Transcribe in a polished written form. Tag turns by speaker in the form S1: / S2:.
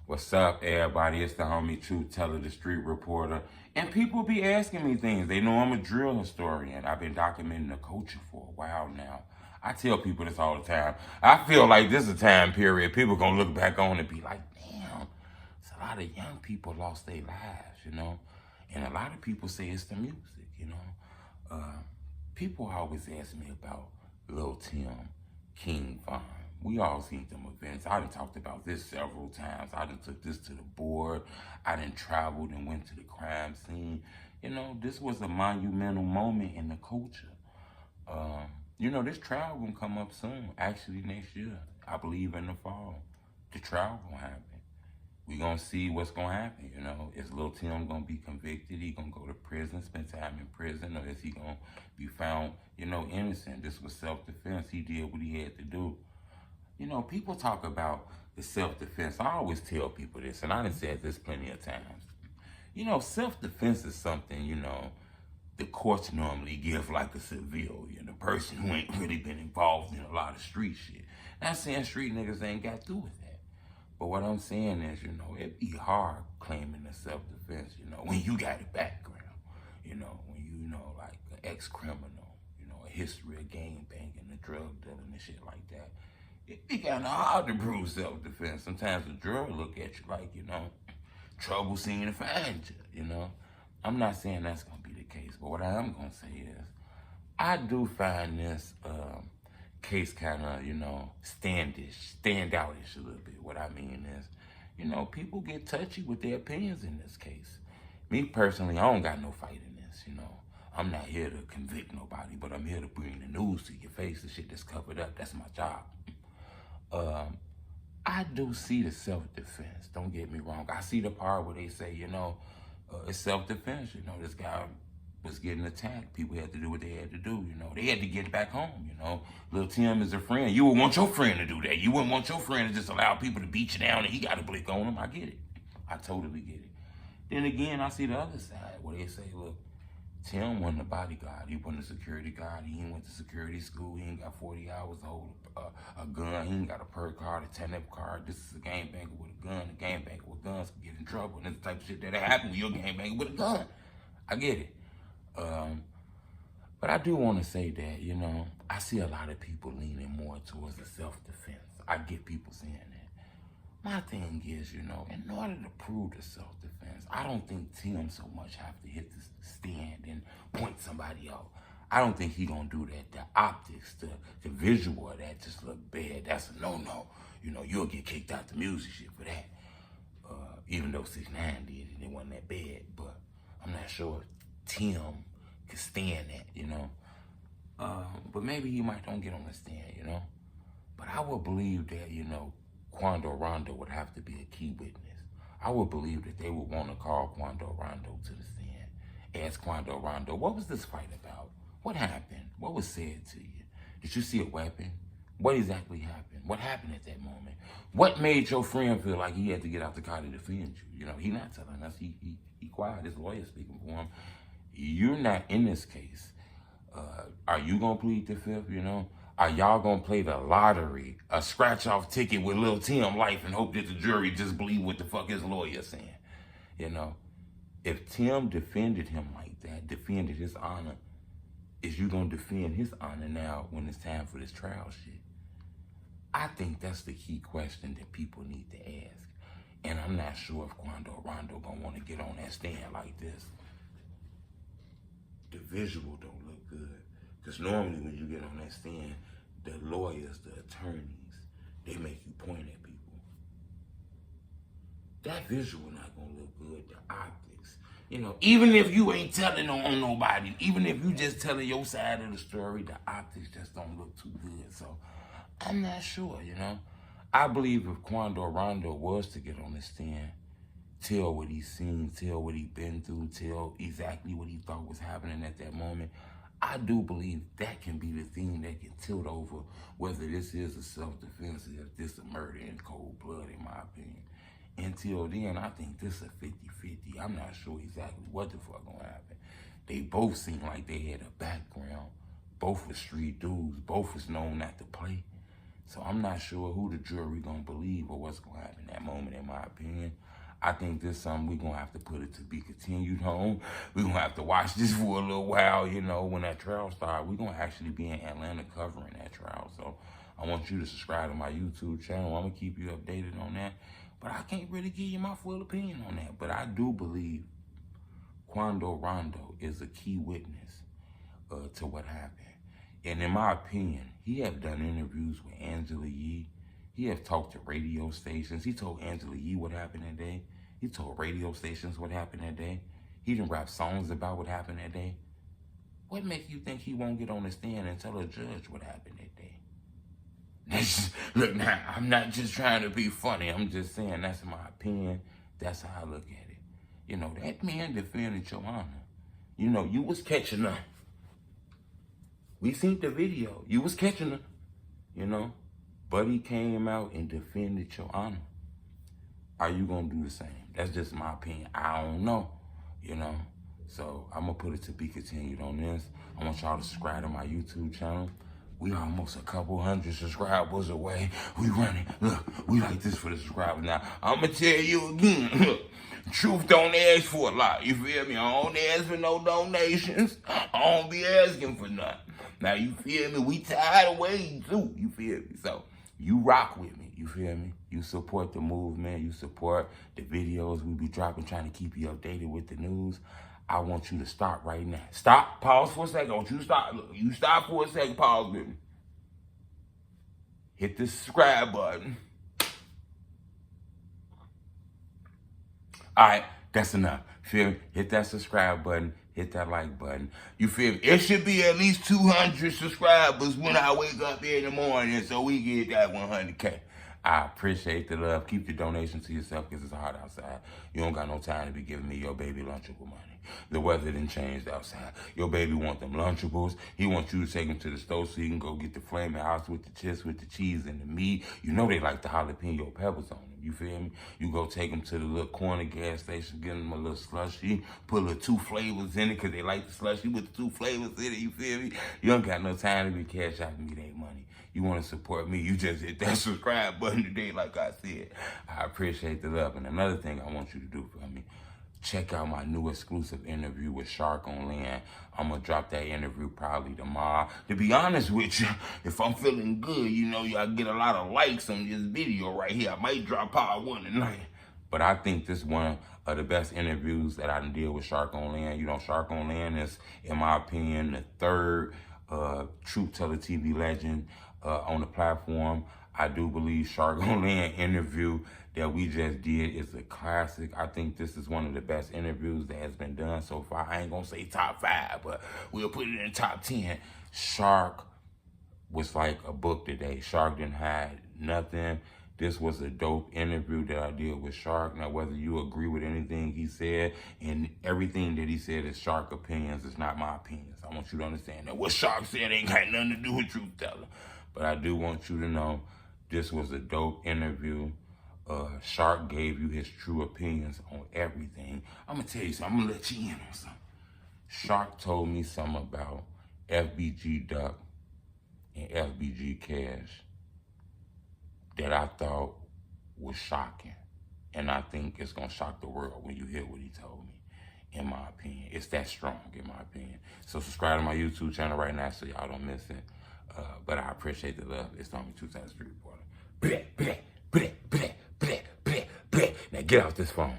S1: What's up, everybody? It's the homie Truth Teller, the street reporter. And people be asking me things. They know I'm a drill historian. I've been documenting the culture for a while now. I tell people this all the time. I feel like this is a time period people gonna look back on and be like, damn, it's a lot of young people lost their lives. And a lot of people say it's the music. People always ask me about Lil Tim, King Von. We all seen them events. I done talked about this several times. I done took this to the board. I done traveled and went to the crime scene. This was a monumental moment in the culture. This trial gonna come up soon. Actually, next year. I believe in the fall. The trial gonna happen. We gonna see what's gonna happen. Is Lil Tim gonna be convicted? He gonna go to prison, spend time in prison, or is he gonna be found, innocent? This was self-defense. He did what he had to do. People talk about the self-defense. I always tell people this, and I done said this plenty of times. Self-defense is something, the courts normally give like a civilian, a person who ain't really been involved in a lot of street shit. Not saying street niggas ain't got through with that. But what I'm saying is, it'd be hard claiming the self-defense, when you got a background, when like an ex-criminal, a history of gang banging and drug dealing and shit like that. It'd be kind of hard to prove self-defense. Sometimes the jury look at you like, trouble seeing to find you, I'm not saying that's going to be the case, but what I am going to say is, I do find this case kind of, standoutish a little bit. What I mean is, people get touchy with their opinions in this case. Me personally, I don't got no fight in this, I'm not here to convict nobody, but I'm here to bring the news to your face, the shit that's covered up. That's my job. I do see the self-defense. Don't get me wrong. I see the part where they say, it's self-defense. This guy was getting attacked. People had to do what they had to do. They had to get back home. Lil Tim is a friend. You would want your friend to do that. You wouldn't want your friend to just allow people to beat you down and he got to blick on them. I get it. I totally get it. Then again, I see the other side where they say, look, Tim wasn't a bodyguard. He wasn't a security guard. He ain't went to security school. He ain't got 40 hours to hold a gun. He ain't got a perk card, a 10-up card. This is a gangbanger with a gun. A gangbanger with guns can get in trouble. And that's the type of shit that happen when you're a gangbanger with a gun. I get it. But I do want to say that, I see a lot of people leaning more towards the self-defense. I get people saying that. My thing is, in order to prove the self-defense, I don't think Tim so much have to hit the stand and point somebody out. I don't think he gonna do that. The optics, the visual of that just look bad. That's a no-no. You'll get kicked out the music shit for that. Even though 6ix9ine did it, it wasn't that bad. But I'm not sure if Tim could stand that, But maybe he might don't get on the stand, But I would believe that, Quando Rondo would have to be a key witness. I would believe that they would want to call Quando Rondo to the stand. Ask Quando Rondo, what was this fight about? What happened? What was said to you? Did you see a weapon? What exactly happened? What happened at that moment? What made your friend feel like he had to get out the car to defend you? He not telling us. He quiet. His lawyer speaking for him. You're not in this case. Are you going to plead the fifth, Are y'all gonna play the lottery, a scratch-off ticket with Lil Tim life and hope that the jury just believe what the fuck his lawyer's saying? If Tim defended him like that, defended his honor, is you gonna defend his honor now when it's time for this trial shit? I think that's the key question that people need to ask. And I'm not sure if Quando Rondo gonna wanna get on that stand like this. The visual don't look good. Because normally when you get on that stand, the lawyers, the attorneys, they make you point at people. That visual not gonna look good, the optics. Even if you ain't telling on nobody, even if you just telling your side of the story, the optics just don't look too good. So I'm not sure, I believe if Quando Rondo was to get on the stand, tell what he's seen, tell what he's been through, tell exactly what he thought was happening at that moment, I do believe that can be the thing that can tilt over whether this is a self-defense or if this is a murder in cold blood, in my opinion. Until then, I think this is a 50-50. I'm not sure exactly what the fuck gonna happen. They both seem like they had a background. Both were street dudes. Both was known not to play. So I'm not sure who the jury gonna believe or what's gonna happen in that moment, in my opinion. I think this is something we're gonna have to put it to be continued on. We're gonna have to watch this for a little while, you know, when that trial starts. We're gonna actually be in Atlanta covering that trial. So I want you to subscribe to my YouTube channel. I'm gonna keep you updated on that. But I can't really give you my full opinion on that. But I do believe Quando Rondo is a key witness to what happened. And in my opinion, he have done interviews with Angela Yee. He have talked to radio stations. He told Angela Yee what happened that day. He told radio stations what happened that day. He done rap songs about what happened that day. What makes you think he won't get on the stand and tell a judge what happened that day? Look, now, I'm not just trying to be funny. I'm just saying that's my opinion. That's how I look at it. You know, that man defended your honor. You know, you was catching her. We seen the video. You was catching her, you know. But he came out and defended your honor. Are you going to do the same? That's just my opinion. I don't know, you know. So I'm going to put it to be continued on this. I want y'all to subscribe to my YouTube channel. We almost a couple hundred subscribers away. We running. Look, we like this for the subscribers. Now, I'm going to tell you again. Look, truth don't ask for a lot. You feel me? I don't ask for no donations. I don't be asking for nothing. Now, you feel me? We tired of waiting, too. You feel me? So, you rock with me. You feel me? You support the movement. You support the videos we be dropping, trying to keep you updated with the news. I want you to stop right now. Stop. Pause for a second. I want you to stop. Look, you stop for a second. Pause with me. Hit the subscribe button. All right. That's enough. Feel me? Hit that subscribe button. Hit that like button. You feel me? It should be at least 200 subscribers when I wake up in the morning so we get that 100K. I appreciate the love. Keep the donation to yourself because it's hot outside. You don't got no time to be giving me your baby Lunchable money. The weather done changed outside. Your baby want them Lunchables. He wants you to take him to the store so you can go get the flaming house with the chips, with the cheese and the meat. You know they like the jalapeno peppers on them. You feel me? You go take them to the little corner gas station, get them a little slushy, put a little 2 flavors in it because they like the slushy with the 2 flavors in it. You feel me? You don't got no time to be cash out me that money. You want to support me, you just hit that subscribe button today, like I said. I appreciate the love. And another thing I want you to do for me, check out my new exclusive interview with Shark on Land. I'm going to drop that interview probably tomorrow. To be honest with you, if I'm feeling good, you know, y'all get a lot of likes on this video right here. I might drop part 1 tonight. But I think this one of the best interviews that I done did with Shark on Land. You know, Shark on Land is, in my opinion, the third Truth Teller TV legend on the platform. I do believe Shark on Land interview that we just did is a classic. I think this is one of the best interviews that has been done so far. I ain't gonna say top 5, but we'll put it in top 10. Shark was like a book today. Shark didn't hide nothing. This was a dope interview that I did with Shark. Now, whether you agree with anything he said, and everything that he said is Shark opinions, it's not my opinions. I want you to understand that what Shark said ain't got nothing to do with Truth Teller. But I do want you to know this was a dope interview. Shark gave you his true opinions on everything. I'm going to tell you something. I'm going to let you in on something. Shark told me something about FBG Duck and FBG Cash that I thought was shocking. And I think it's going to shock the world when you hear what he told me, in my opinion. It's that strong, in my opinion. So subscribe to my YouTube channel right now so y'all don't miss it. But I appreciate the love. It's only 2 times Street Reporter. Now get off this phone.